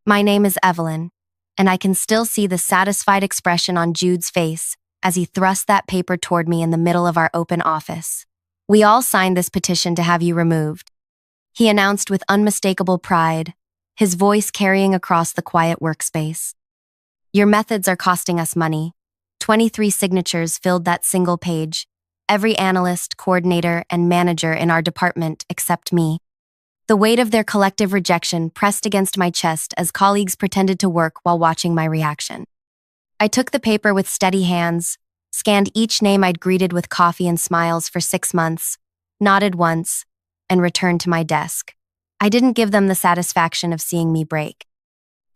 My name is Evelyn, and I can still see the satisfied expression on Jude's face as he thrust that paper toward me in the middle of our open office. We all signed this petition to have you removed, he announced with unmistakable pride, his voice carrying across the quiet workspace. Your methods are costing us money. 23 signatures filled that single page. Every analyst, coordinator, and manager in our department except me. The weight of their collective rejection pressed against my chest as colleagues pretended to work while watching my reaction. I took the paper with steady hands, scanned each name I'd greeted with coffee and smiles for 6 months, nodded once, and returned to my desk. I didn't give them the satisfaction of seeing me break.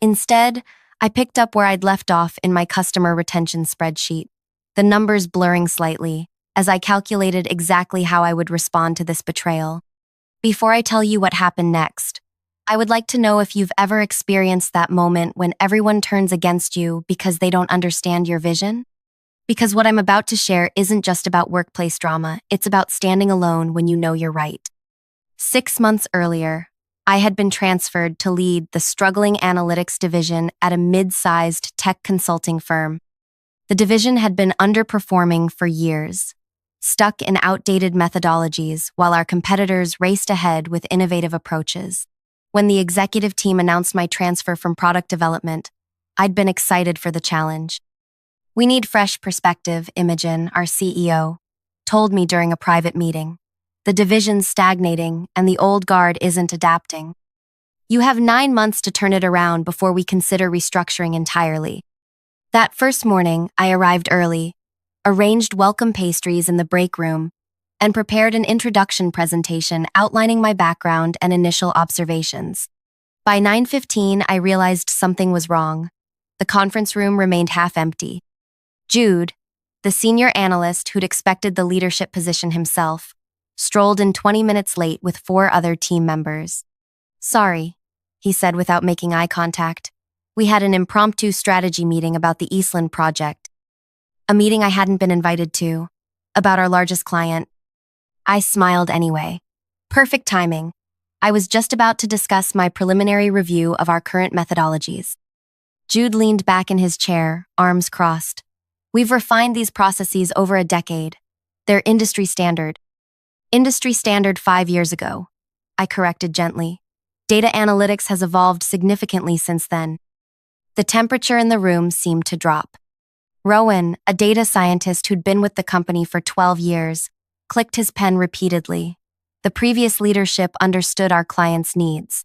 Instead, I picked up where I'd left off in my customer retention spreadsheet, the numbers blurring slightly, as I calculated exactly how I would respond to this betrayal. Before I tell you what happened next, I would like to know if you've ever experienced that moment when everyone turns against you because they don't understand your vision? Because what I'm about to share isn't just about workplace drama, it's about standing alone when you know you're right. 6 months earlier, I had been transferred to lead the struggling analytics division at a mid-sized tech consulting firm. The division had been underperforming for years, stuck in outdated methodologies while our competitors raced ahead with innovative approaches. When the executive team announced my transfer from product development, I'd been excited for the challenge. We need fresh perspective, Imogen, our CEO, told me during a private meeting. The division's stagnating and the old guard isn't adapting. You have 9 months to turn it around before we consider restructuring entirely. That first morning, I arrived early, arranged welcome pastries in the break room, and prepared an introduction presentation outlining my background and initial observations. By 9:15, I realized something was wrong. The conference room remained half empty. Jude, the senior analyst who'd expected the leadership position himself, strolled in 20 minutes late with 4 other team members. Sorry, he said without making eye contact. We had an impromptu strategy meeting about the Eastland project. A meeting I hadn't been invited to, about our largest client. I smiled anyway. Perfect timing. I was just about to discuss my preliminary review of our current methodologies. Jude leaned back in his chair, arms crossed. We've refined these processes over a decade. They're industry standard. Industry standard 5 years ago, I corrected gently. Data analytics has evolved significantly since then. The temperature in the room seemed to drop. Rowan, a data scientist who'd been with the company for 12 years, clicked his pen repeatedly. The previous leadership understood our clients' needs.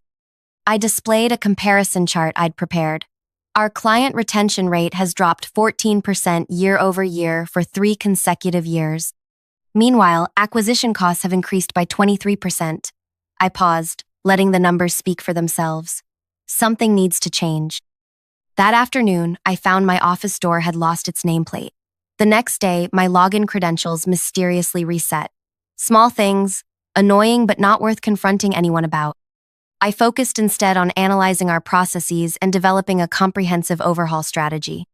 I displayed a comparison chart I'd prepared. Our client retention rate has dropped 14% year over year for 3 consecutive years. Meanwhile, acquisition costs have increased by 23%. I paused, letting the numbers speak for themselves. Something needs to change. That afternoon, I found my office door had lost its nameplate. The next day, my login credentials mysteriously reset. Small things, annoying but not worth confronting anyone about. I focused instead on analyzing our processes and developing a comprehensive overhaul strategy.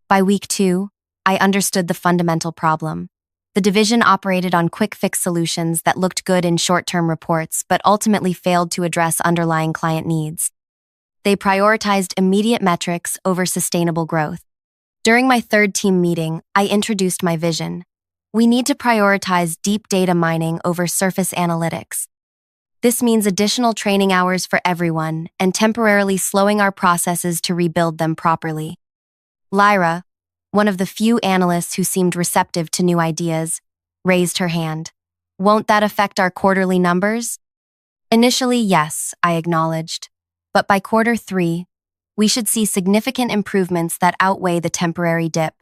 By week 2, I understood the fundamental problem. The division operated on quick-fix solutions that looked good in short-term reports but ultimately failed to address underlying client needs. They prioritized immediate metrics over sustainable growth. During my 3rd team meeting, I introduced my vision. We need to prioritize deep data mining over surface analytics. This means additional training hours for everyone and temporarily slowing our processes to rebuild them properly. Lyra, one of the few analysts who seemed receptive to new ideas, raised her hand. Won't that affect our quarterly numbers? Initially, yes, I acknowledged. But by quarter 3, we should see significant improvements that outweigh the temporary dip.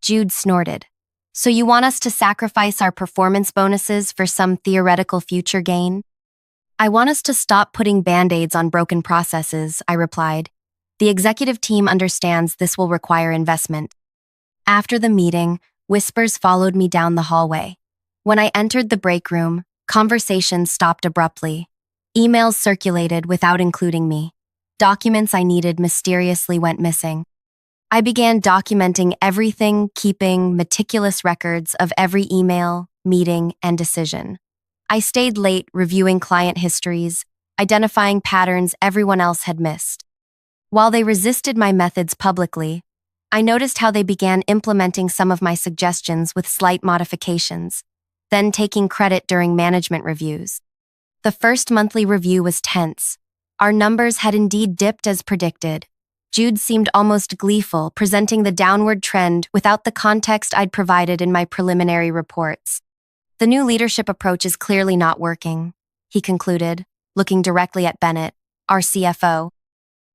Jude snorted. So you want us to sacrifice our performance bonuses for some theoretical future gain? I want us to stop putting band-aids on broken processes, I replied. The executive team understands this will require investment. After the meeting, whispers followed me down the hallway. When I entered the break room, conversation stopped abruptly. Emails circulated without including me. Documents I needed mysteriously went missing. I began documenting everything, keeping meticulous records of every email, meeting, and decision. I stayed late reviewing client histories, identifying patterns everyone else had missed. While they resisted my methods publicly, I noticed how they began implementing some of my suggestions with slight modifications, then taking credit during management reviews. The first monthly review was tense. Our numbers had indeed dipped as predicted. Jude seemed almost gleeful, presenting the downward trend without the context I'd provided in my preliminary reports. The new leadership approach is clearly not working, he concluded, looking directly at Bennett, our CFO.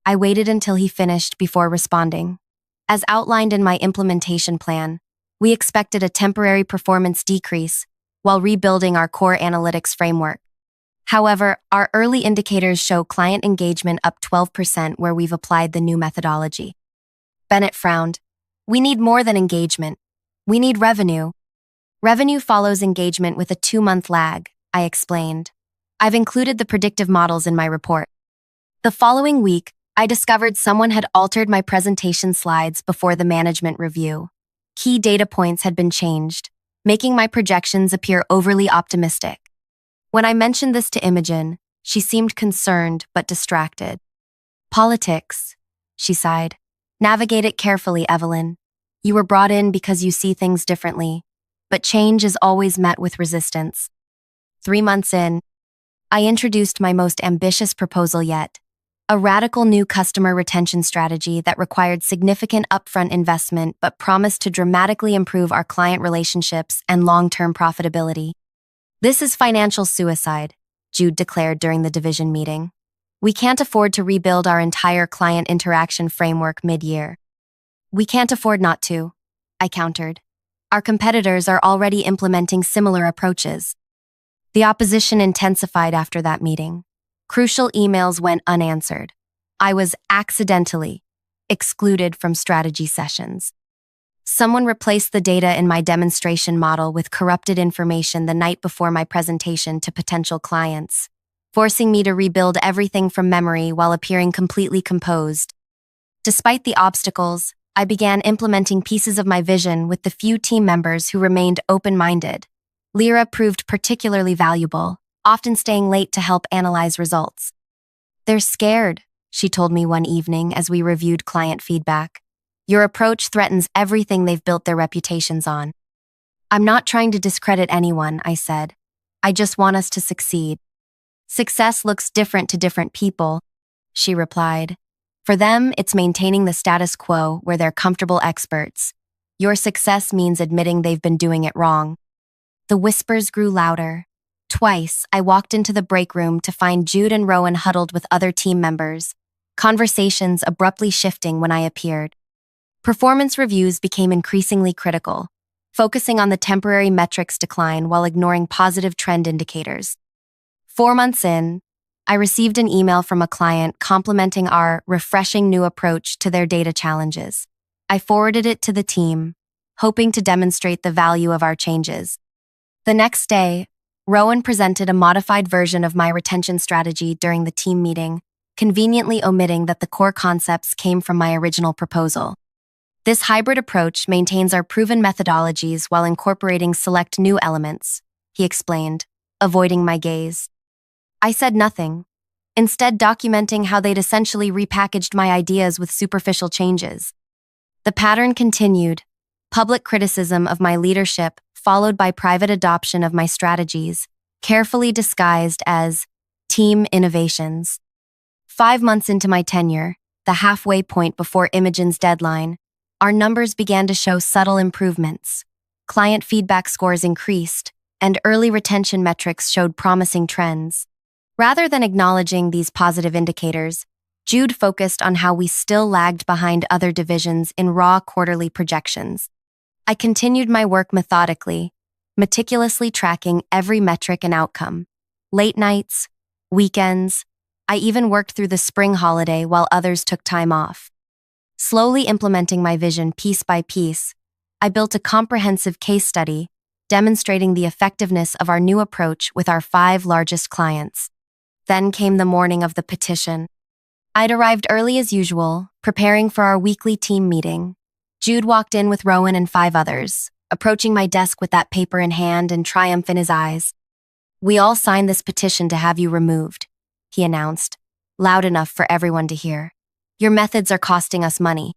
I waited until he finished before responding. As outlined in my implementation plan, we expected a temporary performance decrease while rebuilding our core analytics framework. However, our early indicators show client engagement up 12% where we've applied the new methodology. Bennett frowned. We need more than engagement. We need revenue. Revenue follows engagement with a 2-month lag, I explained. I've included the predictive models in my report. The following week, I discovered someone had altered my presentation slides before the management review. Key data points had been changed, making my projections appear overly optimistic. When I mentioned this to Imogen, she seemed concerned but distracted. Politics, she sighed. Navigate it carefully, Evelyn. You were brought in because you see things differently, but change is always met with resistance. 3 months in, I introduced my most ambitious proposal yet. A radical new customer retention strategy that required significant upfront investment but promised to dramatically improve our client relationships and long-term profitability. This is financial suicide, Jude declared during the division meeting. We can't afford to rebuild our entire client interaction framework mid-year. We can't afford not to, I countered. Our competitors are already implementing similar approaches. The opposition intensified after that meeting. Crucial emails went unanswered. I was accidentally excluded from strategy sessions. Someone replaced the data in my demonstration model with corrupted information the night before my presentation to potential clients, forcing me to rebuild everything from memory while appearing completely composed. Despite the obstacles, I began implementing pieces of my vision with the few team members who remained open-minded. Lyra proved particularly valuable, often staying late to help analyze results. They're scared, she told me one evening as we reviewed client feedback. Your approach threatens everything they've built their reputations on. I'm not trying to discredit anyone, I said. I just want us to succeed. Success looks different to different people, she replied. For them, it's maintaining the status quo where they're comfortable experts. Your success means admitting they've been doing it wrong. The whispers grew louder. Twice, I walked into the break room to find Jude and Rowan huddled with other team members, conversations abruptly shifting when I appeared. Performance reviews became increasingly critical, focusing on the temporary metrics decline while ignoring positive trend indicators. 4 months in, I received an email from a client complimenting our refreshing new approach to their data challenges. I forwarded it to the team, hoping to demonstrate the value of our changes. The next day, Rowan presented a modified version of my retention strategy during the team meeting, conveniently omitting that the core concepts came from my original proposal. This hybrid approach maintains our proven methodologies while incorporating select new elements, he explained, avoiding my gaze. I said nothing, instead documenting how they'd essentially repackaged my ideas with superficial changes. The pattern continued, public criticism of my leadership followed by private adoption of my strategies, carefully disguised as team innovations. 5 months into my tenure, the halfway point before Imogen's deadline, our numbers began to show subtle improvements. Client feedback scores increased, and early retention metrics showed promising trends. Rather than acknowledging these positive indicators, Jude focused on how we still lagged behind other divisions in raw quarterly projections. I continued my work methodically, meticulously tracking every metric and outcome. Late nights, weekends, I even worked through the spring holiday while others took time off. Slowly implementing my vision piece by piece, I built a comprehensive case study demonstrating the effectiveness of our new approach with our 5 largest clients. Then came the morning of the petition. I'd arrived early as usual, preparing for our weekly team meeting. Jude walked in with Rowan and 5 others, approaching my desk with that paper in hand and triumph in his eyes. We all signed this petition to have you removed, he announced, loud enough for everyone to hear. Your methods are costing us money.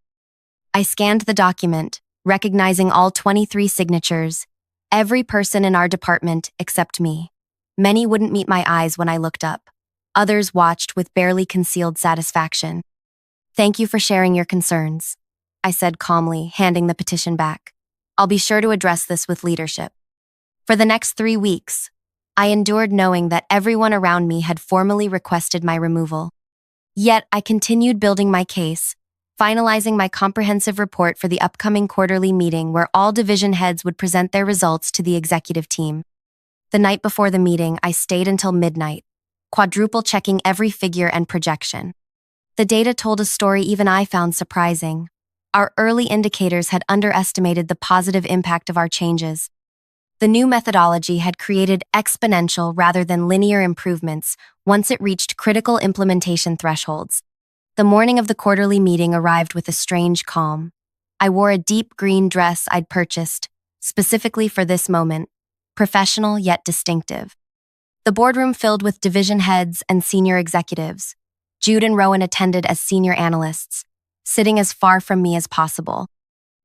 I scanned the document, recognizing all 23 signatures, every person in our department except me. Many wouldn't meet my eyes when I looked up. Others watched with barely concealed satisfaction. Thank you for sharing your concerns, I said calmly, handing the petition back. I'll be sure to address this with leadership. For the next 3 weeks, I endured knowing that everyone around me had formally requested my removal. Yet I continued building my case, finalizing my comprehensive report for the upcoming quarterly meeting where all division heads would present their results to the executive team. The night before the meeting, I stayed until midnight, quadruple checking every figure and projection. The data told a story even I found surprising. Our early indicators had underestimated the positive impact of our changes. The new methodology had created exponential rather than linear improvements once it reached critical implementation thresholds. The morning of the quarterly meeting arrived with a strange calm. I wore a deep green dress I'd purchased, specifically for this moment, professional yet distinctive. The boardroom filled with division heads and senior executives. Jude and Rowan attended as senior analysts, sitting as far from me as possible.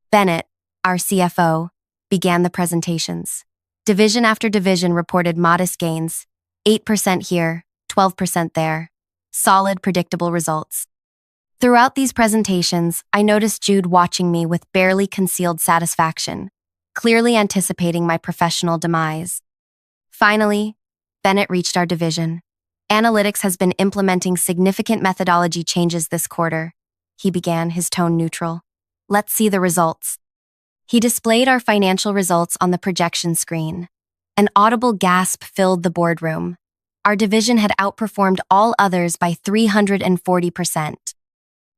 Bennett, our CFO, began the presentations. Division after division reported modest gains, 8% here, 12% there. Solid, predictable results. Throughout these presentations, I noticed Jude watching me with barely concealed satisfaction, clearly anticipating my professional demise. Finally, Bennett reached our division. Analytics has been implementing significant methodology changes this quarter, he began, his tone neutral. Let's see the results. He displayed our financial results on the projection screen. An audible gasp filled the boardroom. Our division had outperformed all others by 340%.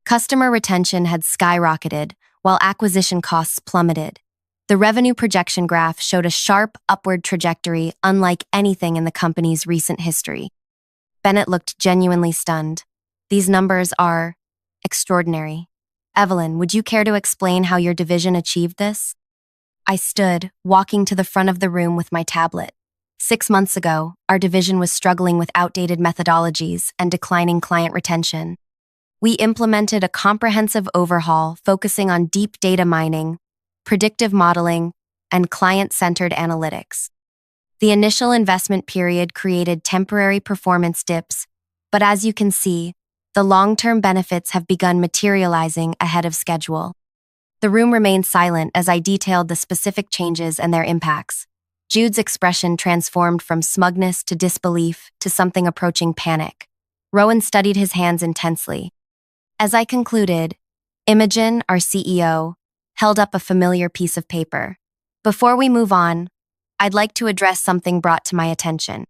Customer retention had skyrocketed, while acquisition costs plummeted. The revenue projection graph showed a sharp upward trajectory unlike anything in the company's recent history. Bennett looked genuinely stunned. These numbers are extraordinary. Evelyn, would you care to explain how your division achieved this? I stood, walking to the front of the room with my tablet. 6 months ago, our division was struggling with outdated methodologies and declining client retention. We implemented a comprehensive overhaul focusing on deep data mining, predictive modeling, and client-centered analytics. The initial investment period created temporary performance dips, but as you can see, the long-term benefits have begun materializing ahead of schedule. The room remained silent as I detailed the specific changes and their impacts. Jude's expression transformed from smugness to disbelief to something approaching panic. Rowan studied his hands intensely. As I concluded, Imogen, our CEO, held up a familiar piece of paper. Before we move on, I'd like to address something brought to my attention.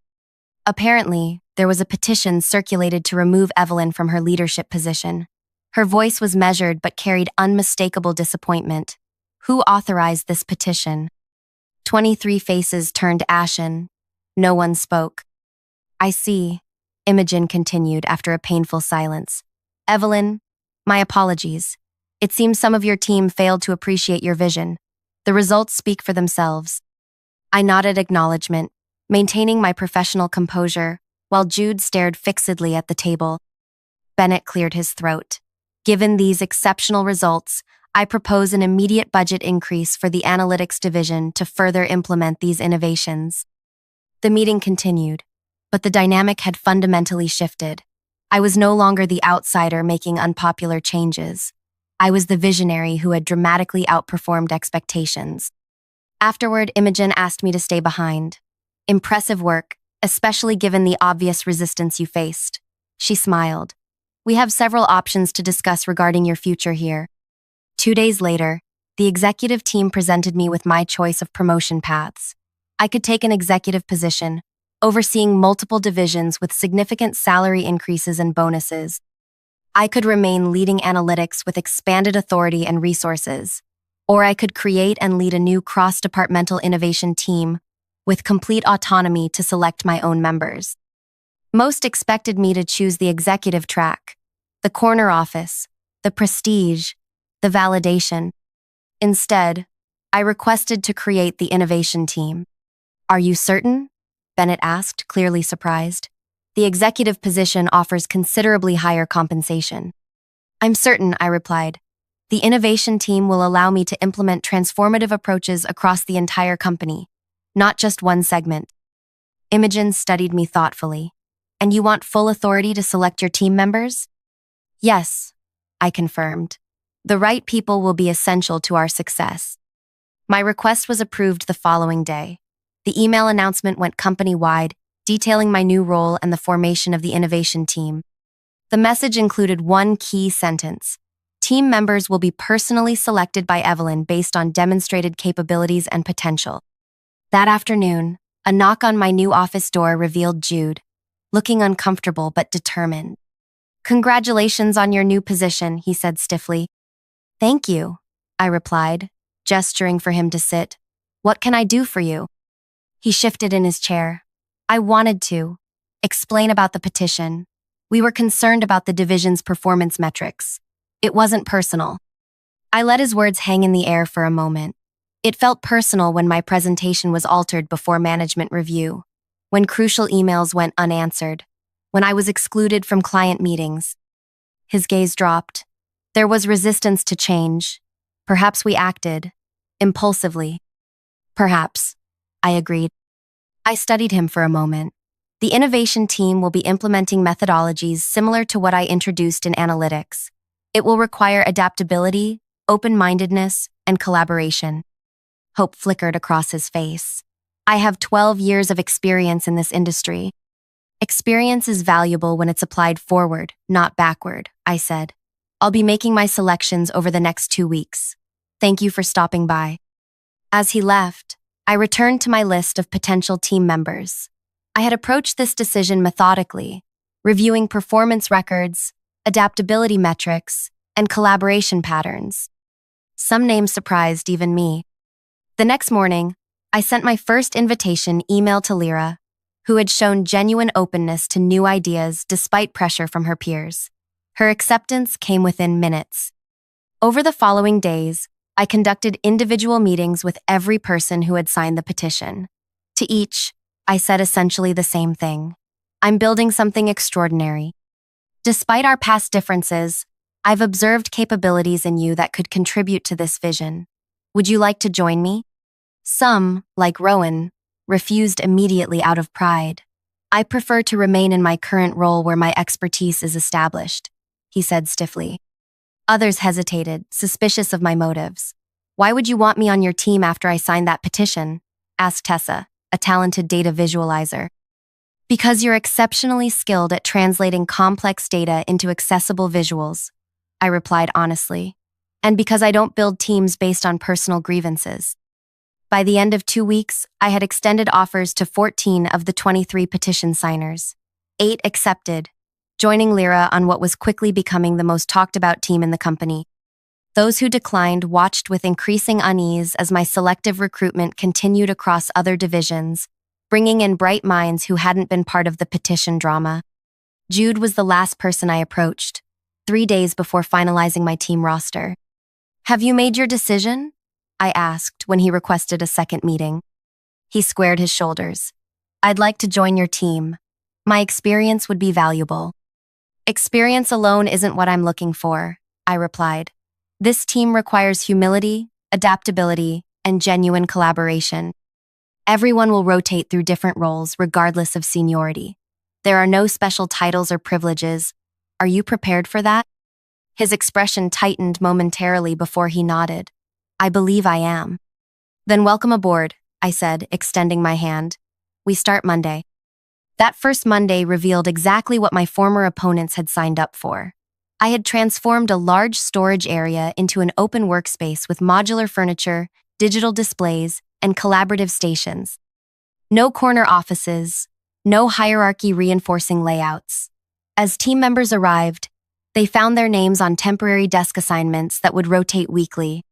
Apparently, there was a petition circulated to remove Evelyn from her leadership position. Her voice was measured but carried unmistakable disappointment. Who authorized this petition? 23 faces turned ashen. No one spoke. I see, Imogen continued after a painful silence. Evelyn, my apologies. It seems some of your team failed to appreciate your vision. The results speak for themselves. I nodded acknowledgement, maintaining my professional composure, while Jude stared fixedly at the table. Bennett cleared his throat. Given these exceptional results, I propose an immediate budget increase for the analytics division to further implement these innovations. The meeting continued, but the dynamic had fundamentally shifted. I was no longer the outsider making unpopular changes. I was the visionary who had dramatically outperformed expectations. Afterward, Imogen asked me to stay behind. Impressive work, especially given the obvious resistance you faced. She smiled. We have several options to discuss regarding your future here. 2 days later, the executive team presented me with my choice of promotion paths. I could take an executive position, overseeing multiple divisions with significant salary increases and bonuses. I could remain leading analytics with expanded authority and resources, or I could create and lead a new cross-departmental innovation team with complete autonomy to select my own members. Most expected me to choose the executive track, the corner office, the prestige, the validation. Instead, I requested to create the innovation team. Are you certain? Bennett asked, clearly surprised. The executive position offers considerably higher compensation. I'm certain, I replied. The innovation team will allow me to implement transformative approaches across the entire company, not just one segment. Imogen studied me thoughtfully. And you want full authority to select your team members? Yes, I confirmed. The right people will be essential to our success. My request was approved the following day. The email announcement went company-wide, detailing my new role and the formation of the innovation team. The message included one key sentence. Team members will be personally selected by Evelyn based on demonstrated capabilities and potential. That afternoon, a knock on my new office door revealed Jude, looking uncomfortable but determined. Congratulations on your new position, he said stiffly. Thank you, I replied, gesturing for him to sit. What can I do for you? He shifted in his chair. I wanted to explain about the petition. We were concerned about the division's performance metrics. It wasn't personal. I let his words hang in the air for a moment. It felt personal when my presentation was altered before management review, when crucial emails went unanswered, when I was excluded from client meetings. His gaze dropped. There was resistance to change. Perhaps we acted impulsively. Perhaps, I agreed. I studied him for a moment. The innovation team will be implementing methodologies similar to what I introduced in analytics. It will require adaptability, open-mindedness, and collaboration. Hope flickered across his face. I have 12 years of experience in this industry. Experience is valuable when it's applied forward, not backward, I said. I'll be making my selections over the next 2 weeks. Thank you for stopping by. As he left, I returned to my list of potential team members. I had approached this decision methodically, reviewing performance records, adaptability metrics, and collaboration patterns. Some names surprised even me. The next morning, I sent my first invitation email to Lyra, who had shown genuine openness to new ideas despite pressure from her peers. Her acceptance came within minutes. Over the following days, I conducted individual meetings with every person who had signed the petition. To each, I said essentially the same thing. I'm building something extraordinary. Despite our past differences, I've observed capabilities in you that could contribute to this vision. Would you like to join me? Some, like Rowan, refused immediately out of pride. I prefer to remain in my current role where my expertise is established, he said stiffly. Others hesitated, suspicious of my motives. Why would you want me on your team after I signed that petition? Asked Tessa, a talented data visualizer. Because you're exceptionally skilled at translating complex data into accessible visuals, I replied honestly. And because I don't build teams based on personal grievances. By the end of 2 weeks, I had extended offers to 14 of the 23 petition signers. 8 accepted, joining Lyra on what was quickly becoming the most talked-about team in the company. Those who declined watched with increasing unease as my selective recruitment continued across other divisions, bringing in bright minds who hadn't been part of the petition drama. Jude was the last person I approached, 3 days before finalizing my team roster. Have you made your decision? I asked when he requested a second meeting. He squared his shoulders. I'd like to join your team. My experience would be valuable. Experience alone isn't what I'm looking for, I replied. This team requires humility, adaptability, and genuine collaboration. Everyone will rotate through different roles regardless of seniority. There are no special titles or privileges. Are you prepared for that? His expression tightened momentarily before he nodded. I believe I am. Then welcome aboard, I said, extending my hand. We start Monday. That first Monday revealed exactly what my former opponents had signed up for. I had transformed a large storage area into an open workspace with modular furniture, digital displays, and collaborative stations. No corner offices, no hierarchy reinforcing layouts. As team members arrived, they found their names on temporary desk assignments that would rotate weekly.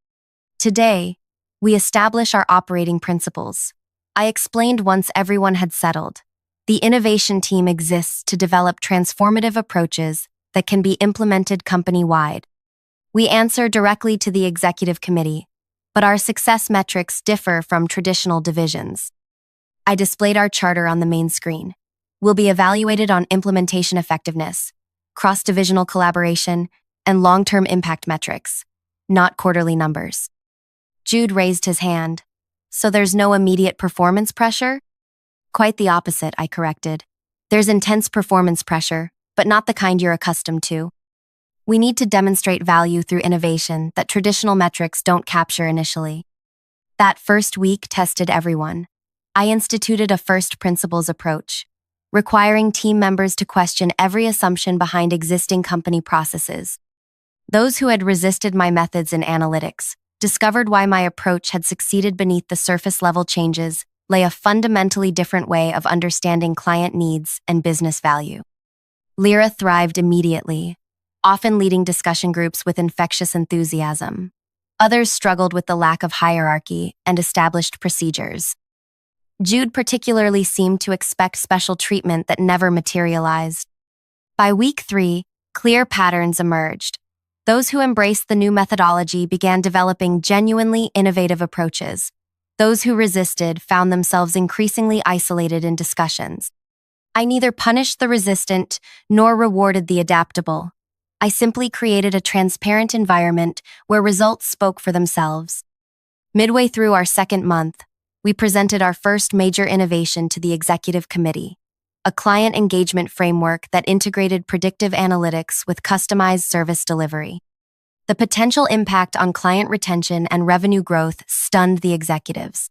Today, we establish our operating principles. I explained once everyone had settled. The innovation team exists to develop transformative approaches that can be implemented company-wide. We answer directly to the executive committee, but our success metrics differ from traditional divisions. I displayed our charter on the main screen. We'll be evaluated on implementation effectiveness, cross-divisional collaboration, and long-term impact metrics, not quarterly numbers. Jude raised his hand. So there's no immediate performance pressure? Quite the opposite, I corrected. There's intense performance pressure, but not the kind you're accustomed to. We need to demonstrate value through innovation that traditional metrics don't capture initially. That first week tested everyone. I instituted a first principles approach, requiring team members to question every assumption behind existing company processes. Those who had resisted my methods in analytics discovered why my approach had succeeded beneath the surface-level changes lay a fundamentally different way of understanding client needs and business value. Lyra thrived immediately, often leading discussion groups with infectious enthusiasm. Others struggled with the lack of hierarchy and established procedures. Jude particularly seemed to expect special treatment that never materialized. By week 3, clear patterns emerged. Those who embraced the new methodology began developing genuinely innovative approaches. Those who resisted found themselves increasingly isolated in discussions. I neither punished the resistant nor rewarded the adaptable. I simply created a transparent environment where results spoke for themselves. Midway through our second month, we presented our first major innovation to the executive committee, a client engagement framework that integrated predictive analytics with customized service delivery. The potential impact on client retention and revenue growth stunned the executives.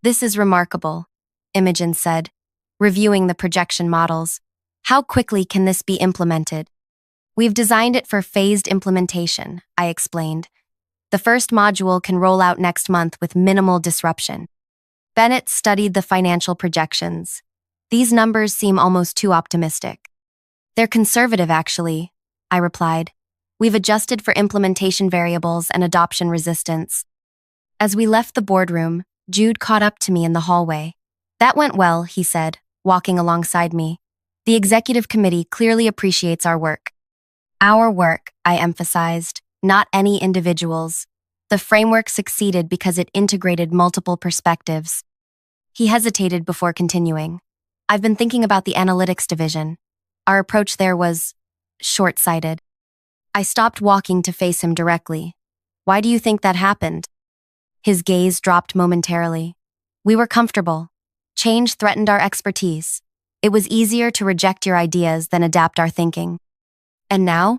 "This is remarkable," Imogen said, reviewing the projection models. "How quickly can this be implemented?" "We've designed it for phased implementation," I explained. "The first module can roll out next month with minimal disruption." Bennett studied the financial projections. "These numbers seem almost too optimistic." "They're conservative, actually," I replied. "We've adjusted for implementation variables and adoption resistance." As we left the boardroom, Jude caught up to me in the hallway. "That went well," he said, walking alongside me. "The executive committee clearly appreciates our work." "Our work," I emphasized, "not any individuals. The framework succeeded because it integrated multiple perspectives." He hesitated before continuing. "I've been thinking about the analytics division. Our approach there was short-sighted." I stopped walking to face him directly. "Why do you think that happened?" His gaze dropped momentarily. "We were comfortable. Change threatened our expertise. It was easier to reject your ideas than adapt our thinking." "And now?"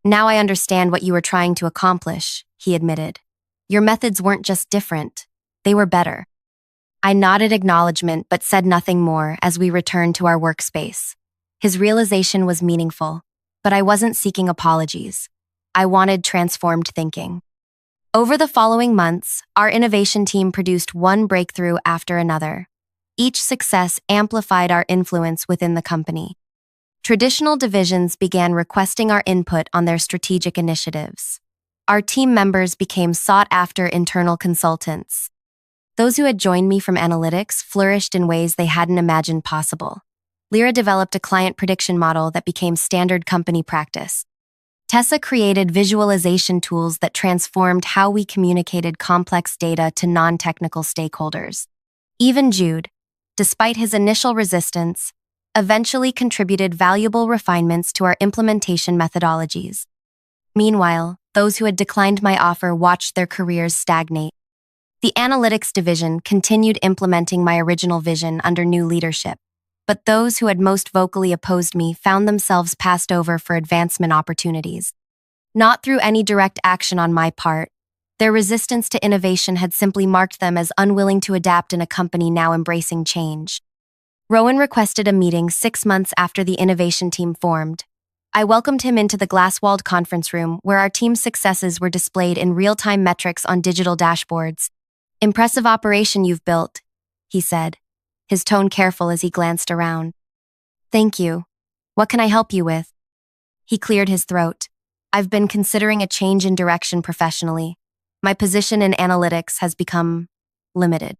"Now I understand what you were trying to accomplish," he admitted. "Your methods weren't just different, they were better." I nodded acknowledgement but said nothing more as we returned to our workspace. His realization was meaningful, but I wasn't seeking apologies. I wanted transformed thinking. Over the following months, our innovation team produced one breakthrough after another. Each success amplified our influence within the company. Traditional divisions began requesting our input on their strategic initiatives. Our team members became sought-after internal consultants. Those who had joined me from analytics flourished in ways they hadn't imagined possible. Lyra developed a client prediction model that became standard company practice. Tessa created visualization tools that transformed how we communicated complex data to non-technical stakeholders. Even Jude, despite his initial resistance, eventually contributed valuable refinements to our implementation methodologies. Meanwhile, those who had declined my offer watched their careers stagnate. The analytics division continued implementing my original vision under new leadership, but those who had most vocally opposed me found themselves passed over for advancement opportunities. Not through any direct action on my part, their resistance to innovation had simply marked them as unwilling to adapt in a company now embracing change. Rowan requested a meeting 6 months after the innovation team formed. I welcomed him into the glass-walled conference room where our team's successes were displayed in real-time metrics on digital dashboards. "Impressive operation you've built," he said, his tone careful as he glanced around. "Thank you. What can I help you with?" He cleared his throat. "I've been considering a change in direction professionally. My position in analytics has become limited."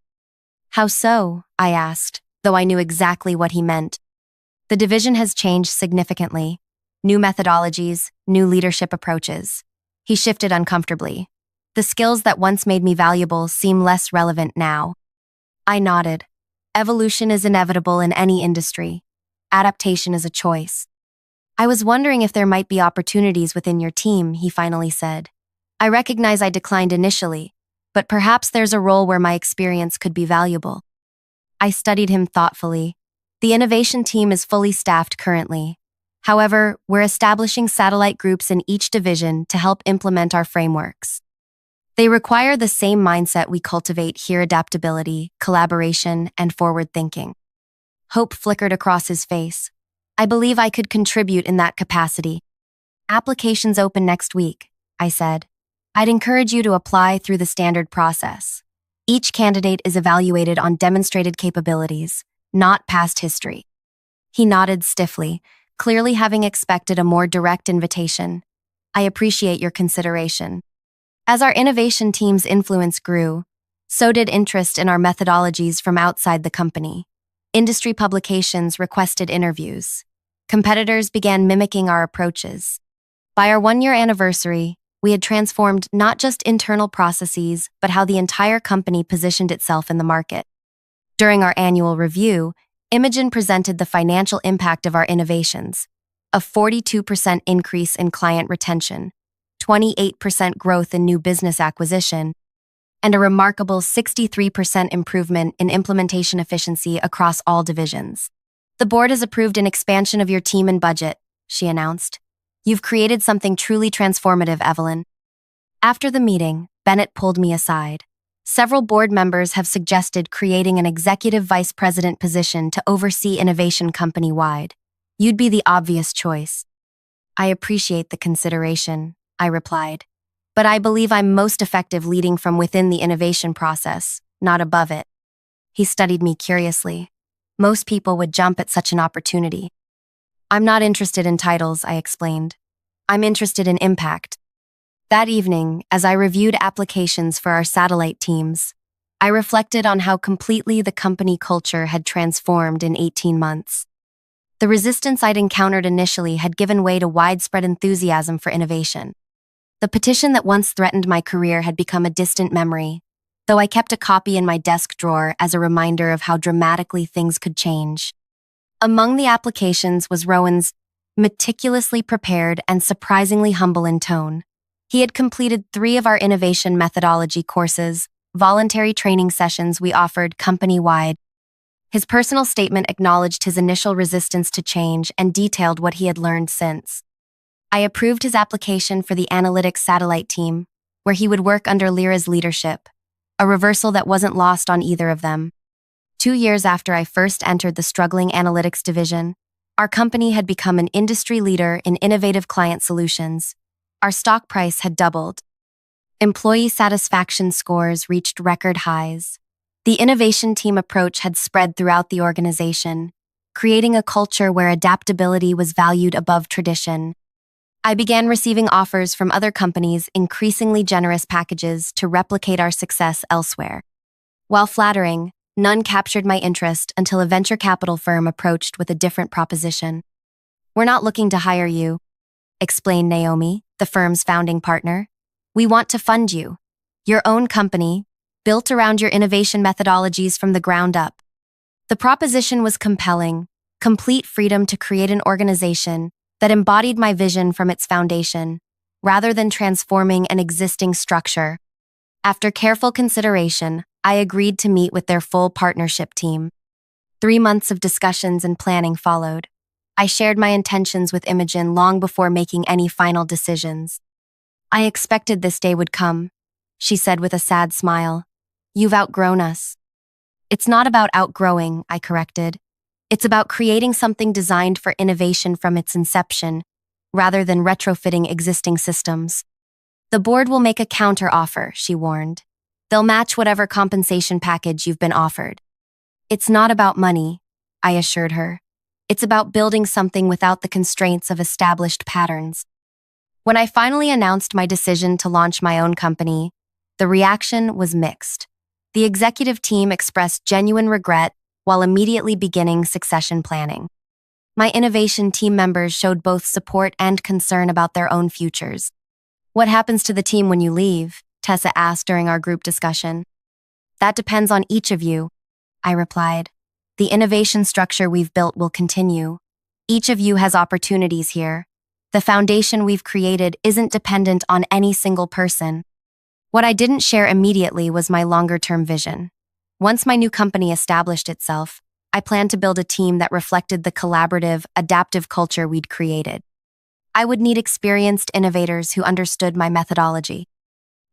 "How so?" I asked, though I knew exactly what he meant. "The division has changed significantly. New methodologies, new leadership approaches." He shifted uncomfortably. "The skills that once made me valuable seem less relevant now." I nodded. Evolution is inevitable in any industry. Adaptation is a choice. I was wondering if there might be opportunities within your team, he finally said. I recognize I declined initially, but perhaps there's a role where my experience could be valuable. I studied him thoughtfully. The innovation team is fully staffed currently. However, we're establishing satellite groups in each division to help implement our frameworks. They require the same mindset we cultivate here: adaptability, collaboration, and forward thinking. Hope flickered across his face. I believe I could contribute in that capacity. Applications open next week, I said. I'd encourage you to apply through the standard process. Each candidate is evaluated on demonstrated capabilities, not past history. He nodded stiffly, clearly having expected a more direct invitation. I appreciate your consideration. As our innovation team's influence grew, so did interest in our methodologies from outside the company. Industry publications requested interviews. Competitors began mimicking our approaches. By our 1-year anniversary, we had transformed not just internal processes, but how the entire company positioned itself in the market. During our annual review, Imogen presented the financial impact of our innovations: a 42% increase in client retention, 28% growth in new business acquisition, and a remarkable 63% improvement in implementation efficiency across all divisions. The board has approved an expansion of your team and budget, she announced. You've created something truly transformative, Evelyn. After the meeting, Bennett pulled me aside. Several board members have suggested creating an executive vice president position to oversee innovation company-wide. You'd be the obvious choice. I appreciate the consideration, I replied. But I believe I'm most effective leading from within the innovation process, not above it. He studied me curiously. Most people would jump at such an opportunity. I'm not interested in titles, I explained. I'm interested in impact. That evening, as I reviewed applications for our satellite teams, I reflected on how completely the company culture had transformed in 18 months. The resistance I'd encountered initially had given way to widespread enthusiasm for innovation. The petition that once threatened my career had become a distant memory, though I kept a copy in my desk drawer as a reminder of how dramatically things could change. Among the applications was Rowan's, meticulously prepared and surprisingly humble in tone. He had completed 3 of our innovation methodology courses, voluntary training sessions we offered company-wide. His personal statement acknowledged his initial resistance to change and detailed what he had learned since. I approved his application for the analytics satellite team, where he would work under Lyra's leadership, a reversal that wasn't lost on either of them. 2 years after I first entered the struggling analytics division, our company had become an industry leader in innovative client solutions. Our stock price had doubled. Employee satisfaction scores reached record highs. The innovation team approach had spread throughout the organization, creating a culture where adaptability was valued above tradition. I began receiving offers from other companies, increasingly generous packages to replicate our success elsewhere. While flattering, none captured my interest until a venture capital firm approached with a different proposition. We're not looking to hire you, explained Naomi, the firm's founding partner. We want to fund you. Your own company, built around your innovation methodologies from the ground up. The proposition was compelling: complete freedom to create an organization that embodied my vision from its foundation, rather than transforming an existing structure. After careful consideration, I agreed to meet with their full partnership team. 3 months of discussions and planning followed. I shared my intentions with Imogen long before making any final decisions. I expected this day would come, she said with a sad smile. You've outgrown us. It's not about outgrowing, I corrected. It's about creating something designed for innovation from its inception, rather than retrofitting existing systems. The board will make a counter-offer, she warned. They'll match whatever compensation package you've been offered. It's not about money, I assured her. It's about building something without the constraints of established patterns. When I finally announced my decision to launch my own company, the reaction was mixed. The executive team expressed genuine regret while immediately beginning succession planning. My innovation team members showed both support and concern about their own futures. What happens to the team when you leave? Tessa asked during our group discussion. That depends on each of you, I replied. The innovation structure we've built will continue. Each of you has opportunities here. The foundation we've created isn't dependent on any single person. What I didn't share immediately was my longer-term vision. Once my new company established itself, I planned to build a team that reflected the collaborative, adaptive culture we'd created. I would need experienced innovators who understood my methodology.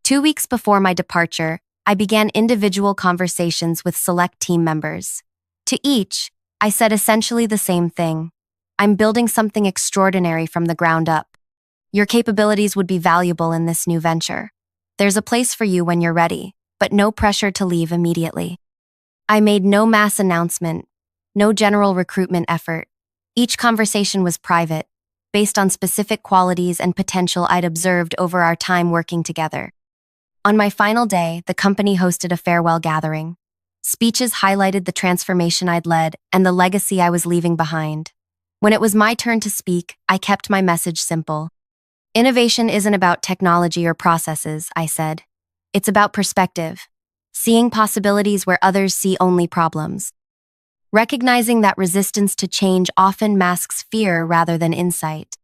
2 weeks before my departure, I began individual conversations with select team members. To each, I said essentially the same thing. I'm building something extraordinary from the ground up. Your capabilities would be valuable in this new venture. There's a place for you when you're ready, but no pressure to leave immediately. I made no mass announcement, no general recruitment effort. Each conversation was private, based on specific qualities and potential I'd observed over our time working together. On my final day, the company hosted a farewell gathering. Speeches highlighted the transformation I'd led and the legacy I was leaving behind. When it was my turn to speak, I kept my message simple. Innovation isn't about technology or processes, I said. It's about perspective, seeing possibilities where others see only problems. Recognizing that resistance to change often masks fear rather than insight.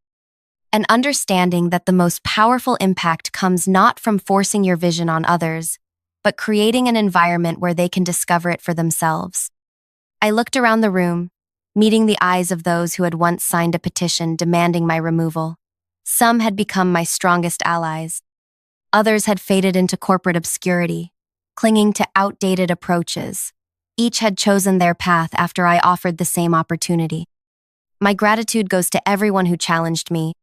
And understanding that the most powerful impact comes not from forcing your vision on others, but creating an environment where they can discover it for themselves. I looked around the room, meeting the eyes of those who had once signed a petition demanding my removal. Some had become my strongest allies. Others had faded into corporate obscurity, clinging to outdated approaches. Each had chosen their path after I offered the same opportunity. My gratitude goes to everyone who challenged me,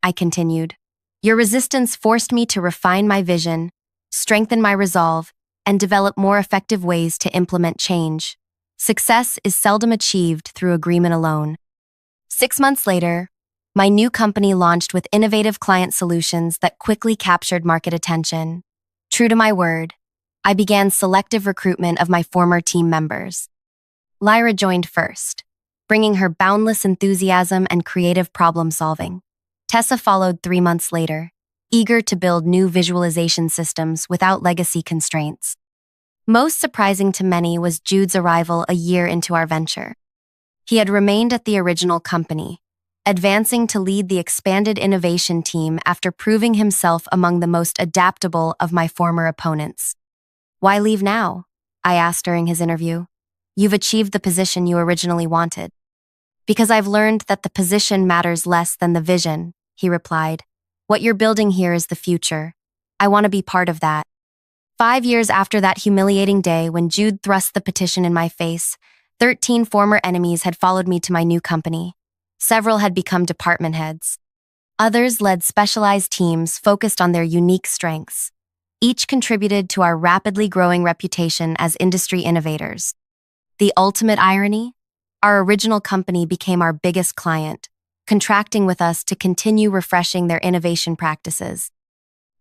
I continued. Your resistance forced me to refine my vision, strengthen my resolve, and develop more effective ways to implement change. Success is seldom achieved through agreement alone. 6 months later, my new company launched with innovative client solutions that quickly captured market attention. True to my word, I began selective recruitment of my former team members. Lyra joined first, bringing her boundless enthusiasm and creative problem-solving. Tessa followed 3 months later, eager to build new visualization systems without legacy constraints. Most surprising to many was Jude's arrival a year into our venture. He had remained at the original company, advancing to lead the expanded innovation team after proving himself among the most adaptable of my former opponents. Why leave now? I asked during his interview. You've achieved the position you originally wanted. Because I've learned that the position matters less than the vision, he replied. What you're building here is the future. I want to be part of that. 5 years after that humiliating day when Jude thrust the petition in my face, 13 former enemies had followed me to my new company. Several had become department heads. Others led specialized teams focused on their unique strengths. Each contributed to our rapidly growing reputation as industry innovators. The ultimate irony? Our original company became our biggest client, contracting with us to continue refreshing their innovation practices.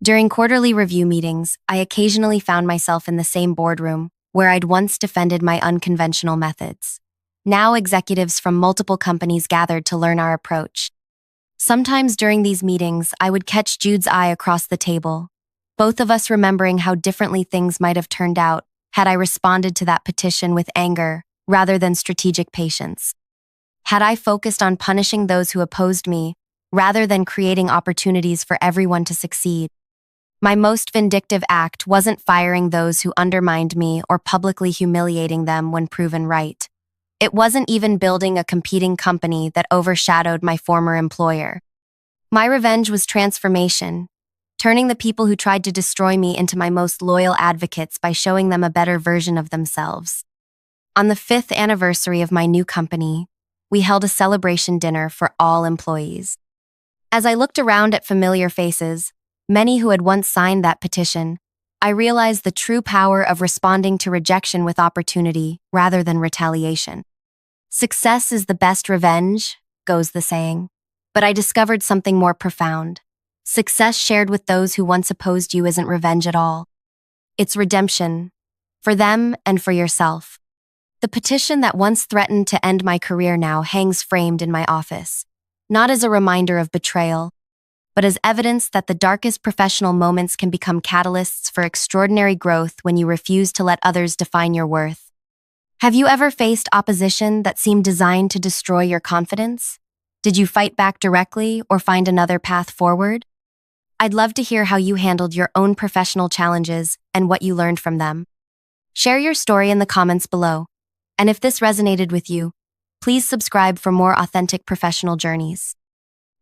During quarterly review meetings, I occasionally found myself in the same boardroom where I'd once defended my unconventional methods. Now executives from multiple companies gathered to learn our approach. Sometimes during these meetings, I would catch Jude's eye across the table, both of us remembering how differently things might have turned out had I responded to that petition with anger rather than strategic patience. Had I focused on punishing those who opposed me rather than creating opportunities for everyone to succeed. My most vindictive act wasn't firing those who undermined me or publicly humiliating them when proven right. It wasn't even building a competing company that overshadowed my former employer. My revenge was transformation, turning the people who tried to destroy me into my most loyal advocates by showing them a better version of themselves. On the 5th anniversary of my new company, we held a celebration dinner for all employees. As I looked around at familiar faces, many who had once signed that petition, I realized the true power of responding to rejection with opportunity rather than retaliation. Success is the best revenge, goes the saying. But I discovered something more profound. Success shared with those who once opposed you isn't revenge at all. It's redemption, for them and for yourself. The petition that once threatened to end my career now hangs framed in my office, not as a reminder of betrayal, but as evidence that the darkest professional moments can become catalysts for extraordinary growth when you refuse to let others define your worth. Have you ever faced opposition that seemed designed to destroy your confidence? Did you fight back directly or find another path forward? I'd love to hear how you handled your own professional challenges and what you learned from them. Share your story in the comments below. And if this resonated with you, please subscribe for more authentic professional journeys.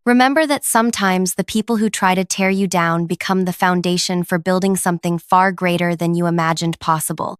Remember that sometimes the people who try to tear you down become the foundation for building something far greater than you imagined possible.